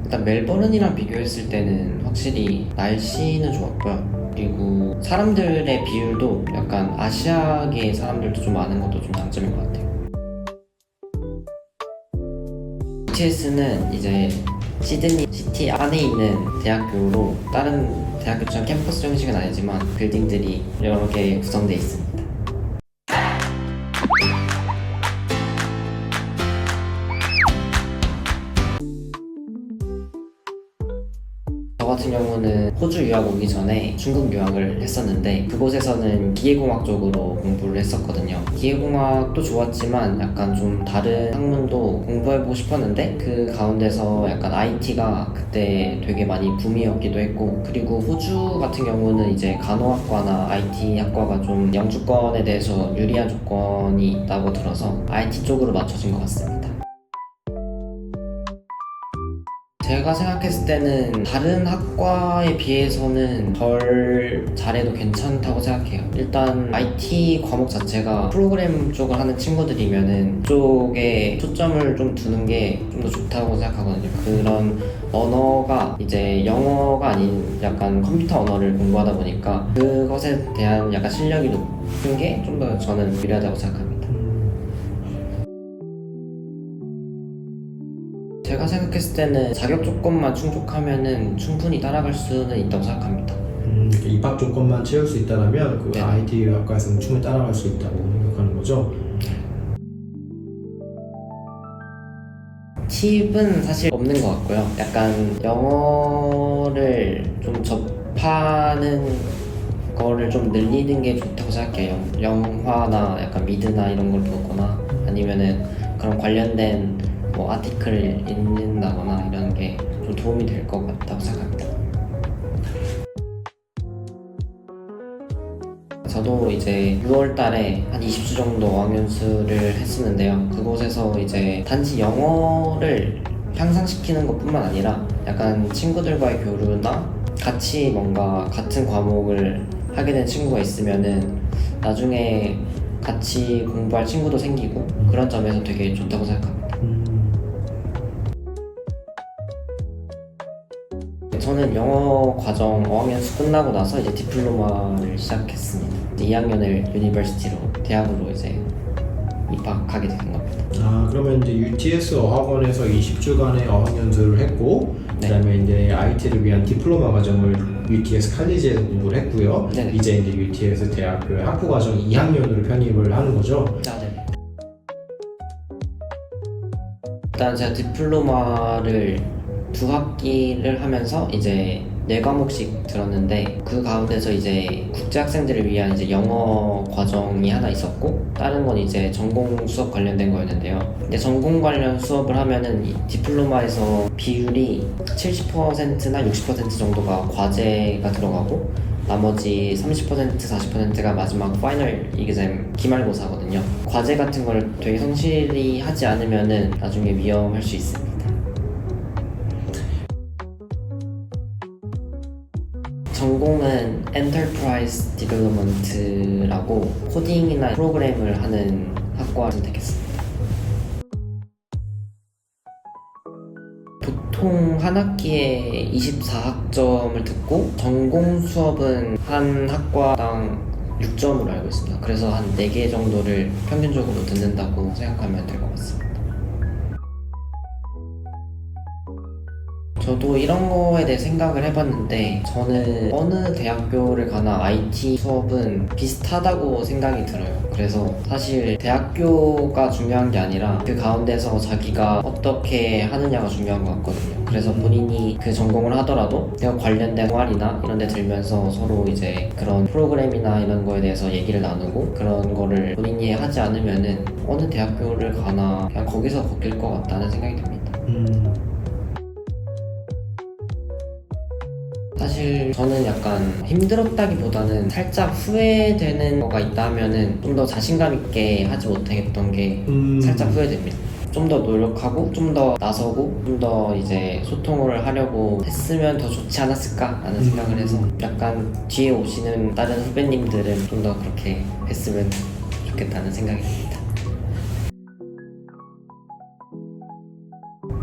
일단 멜버른이랑 비교했을 때는 확실히 날씨는 좋았고요. 그리고 사람들의 비율도 약간 아시아계 사람들도 좀 많은 것도 좀 장점인 것 같아요. UTS는 이제 시드니 시티 안에 있는 대학교로 다른 대학교처럼 캠퍼스 형식은 아니지만 빌딩들이 여러 개 구성되어 있습니다. 저 같은 경우는 호주 유학 오기 전에 중국 유학을 했었는데 그곳에서는 기계공학 쪽으로 공부를 했었거든요. 기계공학도 좋았지만 약간 좀 다른 학문도 공부해보고 싶었는데 그 가운데서 약간 IT가 그때 되게 많이 붐이었기도 했고, 그리고 호주 같은 경우는 이제 간호학과나 IT 학과가 좀 영주권에 대해서 유리한 조건이 있다고 들어서 IT 쪽으로 맞춰진 것 같습니다. 제가 생각했을 때는 다른 학과에 비해서는 덜 잘해도 괜찮다고 생각해요. 일단 IT 과목 자체가 프로그램 쪽을 하는 친구들이면은 그쪽에 초점을 좀 두는 게 좀 더 좋다고 생각하거든요. 그런 언어가 이제 영어가 아닌 약간 컴퓨터 언어를 공부하다 보니까 그것에 대한 약간 실력이 높은 게 좀 더 저는 유리하다고 생각합니다. 제가 생각했을 때는 자격 조건만 충족하면은 충분히 따라갈 수는 있다고 생각합니다. 입학 조건만 채울 수 있다면 그 네. IT 학과에서는 충분히 따라갈 수 있다고 생각하는 거죠? 팁은 사실 없는 것 같고요. 약간 영어를 좀 접하는 거를 좀 늘리는 게 좋다고 생각해요. 영화나 약간 미드나 이런 걸 보거나 아니면은 그런 관련된 뭐 아티클을 읽는다거나 이런 게 좀 도움이 될 것 같다고 생각합니다. 저도 이제 6월 달에 한 20주 정도 어학연수를 했었는데요. 그곳에서 이제 단지 영어를 향상시키는 것 뿐만 아니라 약간 친구들과의 교류나 같이 뭔가 같은 과목을 하게 된 친구가 있으면은 나중에 같이 공부할 친구도 생기고 그런 점에서 되게 좋다고 생각합니다. 저는 영어 과정 어학연수 끝나고 나서 이제 디플로마를 시작했습니다. 2학년을 유니버시티로 대학으로 이제 입학하게 된 겁니다. 그러면 이제 UTS 어학원에서 20주간의 어학연수를 했고 네. 그다음에 이제 IT를 위한 디플로마 과정을 UTS 칼리지에서 공부를 했고요. 네. 이제 UTS 대학교 학부 과정 2학년으로 편입을 하는 거죠. 네. 일단 제가 디플로마를 2학기를 하면서 이제 4과목씩 들었는데 그 가운데서 이제 국제학생들을 위한 이제 영어 과정이 하나 있었고 다른 건 이제 전공 수업 관련된 거였는데요. 근데 전공 관련 수업을 하면은 이 디플로마에서 비율이 70%나 60% 정도가 과제가 들어가고 나머지 30%, 40%가 마지막 파이널 이그잼 기말고사거든요. 과제 같은 걸 되게 성실히 하지 않으면은 나중에 위험할 수 있습니다. 전공은 Enterprise Development라고 코딩이나 프로그램을 하는 학과를 선택했습니다. 보통 한 학기에 24학점을 듣고 전공 수업은 한 학과당 6점으로 알고 있습니다. 그래서 한 4개 정도를 평균적으로 듣는다고 생각하면 될 것 같습니다. 저도 이런 거에 대해 생각을 해봤는데 저는 어느 대학교를 가나 IT 수업은 비슷하다고 생각이 들어요. 그래서 사실 대학교가 중요한 게 아니라 그 가운데서 자기가 어떻게 하느냐가 중요한 것 같거든요. 그래서 본인이 그 전공을 하더라도 내가 관련된 동아리나 이런 데 들면서 서로 이제 그런 프로그램이나 이런 거에 대해서 얘기를 나누고 그런 거를 본인이 하지 않으면은 어느 대학교를 가나 그냥 거기서 걷길 것 같다는 생각이 듭니다. 사실 저는 약간 힘들었다기보다는 살짝 후회되는 거가 있다면은 좀 더 자신감 있게 하지 못했던 게 살짝 후회됩니다. 좀 더 노력하고 좀 더 나서고 좀 더 이제 소통을 하려고 했으면 더 좋지 않았을까라는 생각을 해서 약간 뒤에 오시는 다른 후배님들은 좀 더 그렇게 했으면 좋겠다는 생각이 듭니다.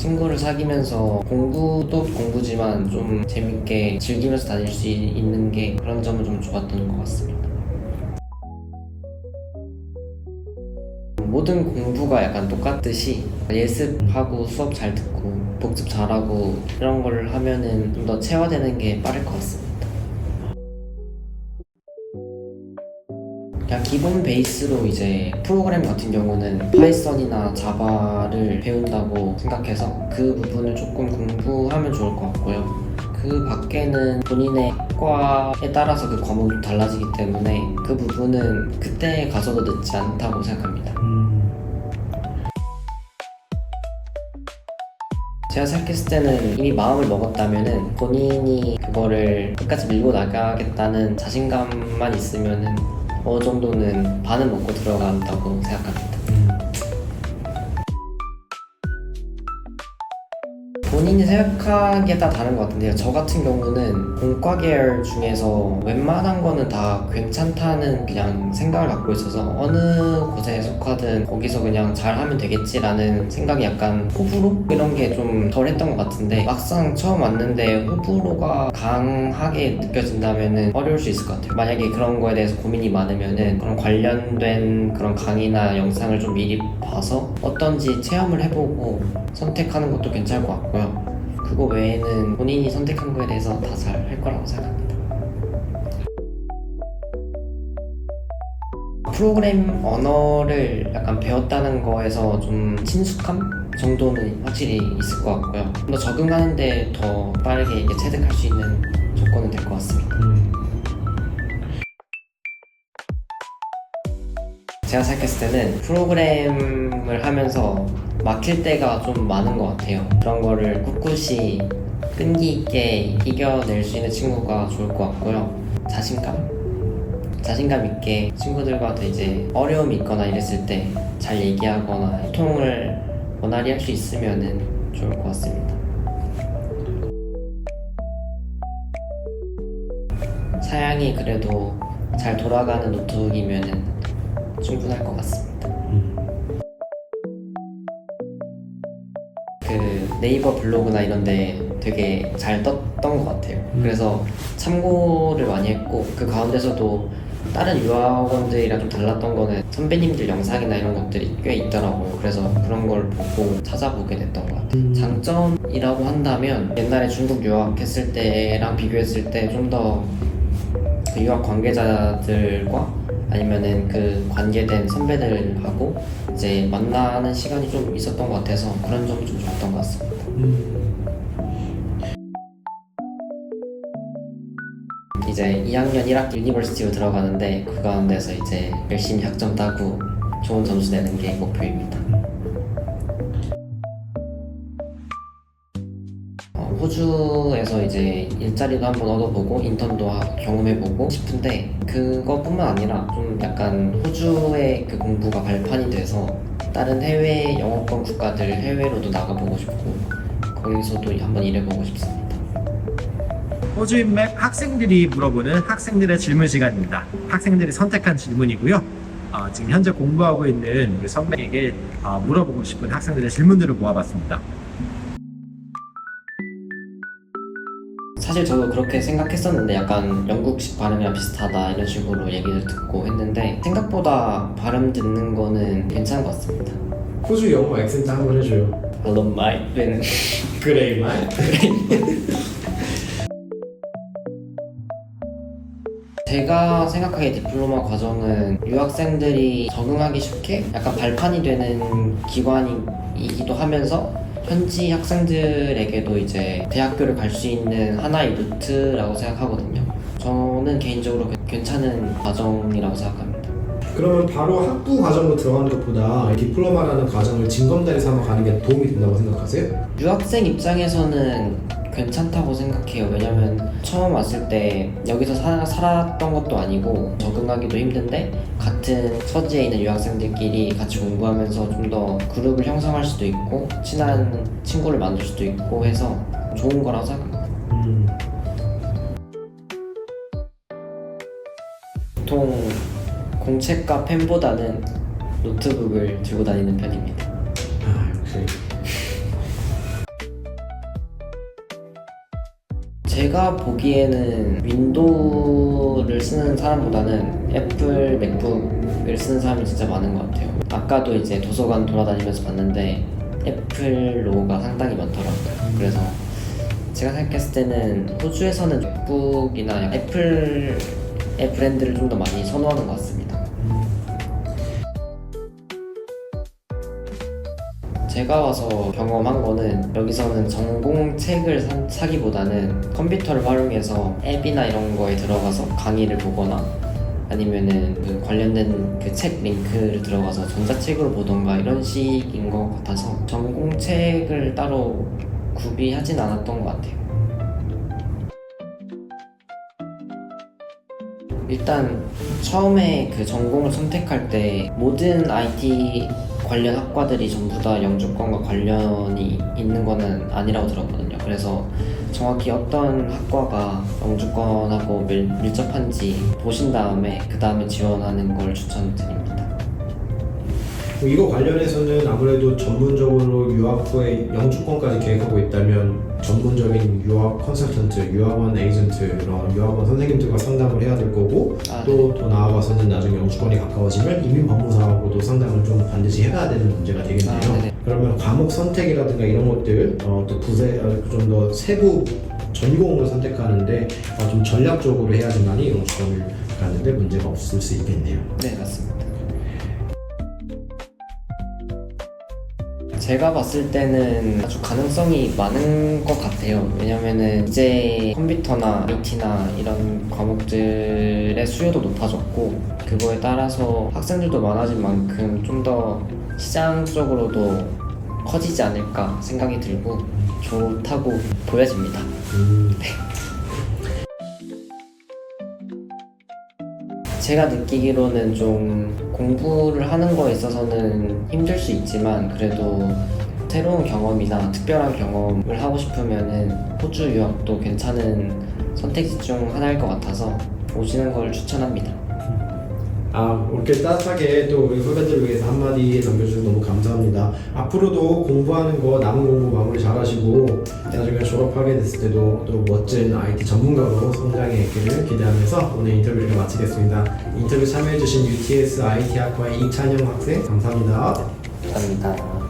친구를 사귀면서 공부도 공부지만 좀 재밌게 즐기면서 다닐 수 있는 게 그런 점은 좀 좋았던 것 같습니다. 모든 공부가 약간 똑같듯이 예습하고 수업 잘 듣고 복습 잘하고 이런 걸 하면은 좀 더 체화되는 게 빠를 것 같습니다. 그냥 기본 베이스로 이제 프로그램 같은 경우는 파이썬이나 자바를 배운다고 생각해서 그 부분을 조금 공부하면 좋을 것 같고요. 그 밖에는 본인의 과에 따라서 그 과목이 달라지기 때문에 그 부분은 그때 가서도 늦지 않다고 생각합니다. 제가 생각했을 때는 이미 마음을 먹었다면은 본인이 그거를 끝까지 밀고 나가겠다는 자신감만 있으면은 어느 정도는 반은 먹고 들어간다고 생각합니다. 본인이 생각하기에 따라 다른 것 같은데요. 저 같은 경우는 공과 계열 중에서 웬만한 거는 다 괜찮다는 그냥 생각을 갖고 있어서 어느 곳에 속하든 거기서 그냥 잘하면 되겠지라는 생각이 약간 호불호? 이런 게 좀 덜 했던 것 같은데 막상 처음 왔는데 호불호가 강하게 느껴진다면 어려울 수 있을 것 같아요. 만약에 그런 거에 대해서 고민이 많으면은 그런 관련된 그런 강의나 영상을 좀 미리 봐서 어떤지 체험을 해보고 선택하는 것도 괜찮을 것 같고요. 그거 외에는 본인이 선택한 거에 대해서 다 잘 할 거라고 생각합니다. 프로그램 언어를 약간 배웠다는 거에서 좀 친숙함 정도는 확실히 있을 것 같고요. 좀 더 적응하는데 더 빠르게 이게 체득할 수 있는 조건은 될 것 같습니다. 제가 생각했을 때는 프로그램을 하면서 막힐 때가 좀 많은 것 같아요. 그런 거를 꿋꿋이 끈기 있게 이겨낼 수 있는 친구가 좋을 것 같고요. 자신감 있게 친구들과도 이제 어려움이 있거나 이랬을 때 잘 얘기하거나 소통을 원활히 할 수 있으면 좋을 것 같습니다. 사양이 그래도 잘 돌아가는 노트북이면 충분할 것 같습니다. 그 네이버 블로그나 이런데 되게 잘 떴던 것 같아요. 그래서 참고를 많이 했고 그 가운데서도 다른 유학원들이랑 좀 달랐던 거는 선배님들 영상이나 이런 것들이 꽤 있더라고요. 그래서 그런 걸 보고 찾아보게 됐던 것 같아요. 장점이라고 한다면 옛날에 중국 유학했을 때랑 비교했을 때 좀 더 그 유학 관계자들과 아니면은 그 관계된 선배들하고 이제 만나는 시간이 좀 있었던 것 같아서 그런 점이 좀 좋았던 것 같습니다. 이제 2학년 1학기 유니버시티로 들어가는데 그 가운데서 이제 열심히 학점 따고 좋은 점수 내는 게 목표입니다. 호주에서 이제 일자리도 한번 얻어보고 인턴도 경험해보고 싶은데 그것뿐만 아니라 좀 약간 호주의 그 공부가 발판이 돼서 다른 해외 영어권 국가들 해외로도 나가보고 싶고 거기서도 한번 일해보고 싶습니다. 호주인맥 학생들이 물어보는 학생들의 질문 시간입니다. 학생들이 선택한 질문이고요. 지금 현재 공부하고 있는 우리 선배에게 물어보고 싶은 학생들의 질문들을 모아봤습니다. 사실 저도 그렇게 생각했었는데 약간 영국식 발음이랑 비슷하다 이런 식으로 얘기를 듣고 했는데 생각보다 발음 듣는 거는 괜찮은 것 같습니다. 호주 영어 액센트 한번 해줘요. Hello mate. 그레이 말. 제가 생각하기에 디플로마 과정은 유학생들이 적응하기 쉽게 약간 발판이 되는 기관이기도 하면서 현지 학생들에게도 이제 대학교를 갈 수 있는 하나의 루트라고 생각하거든요. 저는 개인적으로 괜찮은 과정이라고 생각합니다. 그러면 바로 학부 과정으로 들어가는 것보다 디플로마라는 과정을 징검다리 삼아 가는 게 도움이 된다고 생각하세요? 유학생 입장에서는 괜찮다고 생각해요. 왜냐면 처음 왔을 때 여기서 살았던 것도 아니고 적응하기도 힘든데 같은 처지에 있는 유학생들끼리 같이 공부하면서 좀 더 그룹을 형성할 수도 있고 친한 친구를 만들 수도 있고 해서 좋은 거라고 생각합니다. 보통 공책과 펜보다는 노트북을 들고 다니는 편입니다. 역시 제가 보기에는 윈도우를 쓰는 사람보다는 애플 맥북을 쓰는 사람이 진짜 많은 것 같아요. 아까도 이제 도서관 돌아다니면서 봤는데 애플로가 상당히 많더라고요. 그래서 제가 생각했을 때는 호주에서는 맥북이나 애플의 브랜드를 좀 더 많이 선호하는 것 같습니다. 제가 와서 경험한 거는 여기서는 전공책을 사기보다는 컴퓨터를 활용해서 앱이나 이런 거에 들어가서 강의를 보거나 아니면은 그 관련된 그 책 링크를 들어가서 전자책으로 보던가 이런 식인 것 같아서 전공책을 따로 구비하진 않았던 것 같아요. 일단 처음에 그 전공을 선택할 때 모든 IT 관련 학과들이 전부 다 영주권과 관련이 있는 거는 아니라고 들었거든요. 그래서 정확히 어떤 학과가 영주권하고 밀접한지 보신 다음에 그 다음에 지원하는 걸 추천드립니다. 이거 관련해서는 아무래도 전문적으로 유학 후에 영주권까지 계획하고 있다면 전문적인 유학 컨설턴트, 유학원 에이전트, 이런 유학원 선생님들과 상담을 해야 될 거고 또 더 나아가서는 나중에 영주권이 가까워지면 이민법무사하고도 상담을 좀 반드시 해가야 되는 문제가 되겠네요. 그러면 과목 선택이라든가 이런 것들 또 좀 더 세부 전공을 선택하는데 좀 전략적으로 해야지만이 영주권을 갖는데 문제가 없을 수 있겠네요. 네, 맞습니다. 제가 봤을 때는 아주 가능성이 많은 것 같아요. 왜냐면은 이제 컴퓨터나 IT나 이런 과목들의 수요도 높아졌고 그거에 따라서 학생들도 많아진 만큼 좀 더 시장 쪽으로도 커지지 않을까 생각이 들고 좋다고 보여집니다. 제가 느끼기로는 좀 공부를 하는 거에 있어서는 힘들 수 있지만 그래도 새로운 경험이나 특별한 경험을 하고 싶으면은 호주 유학도 괜찮은 선택지 중 하나일 것 같아서 오시는 걸 추천합니다. 이렇게 따뜻하게 또 우리 후배들을 위해서 한마디 남겨주셔서 너무 감사합니다. 앞으로도 공부하는 거 남은 공부 마무리 잘하시고 나중에 졸업하게 됐을 때도 또 멋진 IT 전문가로 성장했기를 기대하면서 오늘 인터뷰를 마치겠습니다. 인터뷰 참여해주신 UTS IT학과의 이찬영 학생 감사합니다. 감사합니다.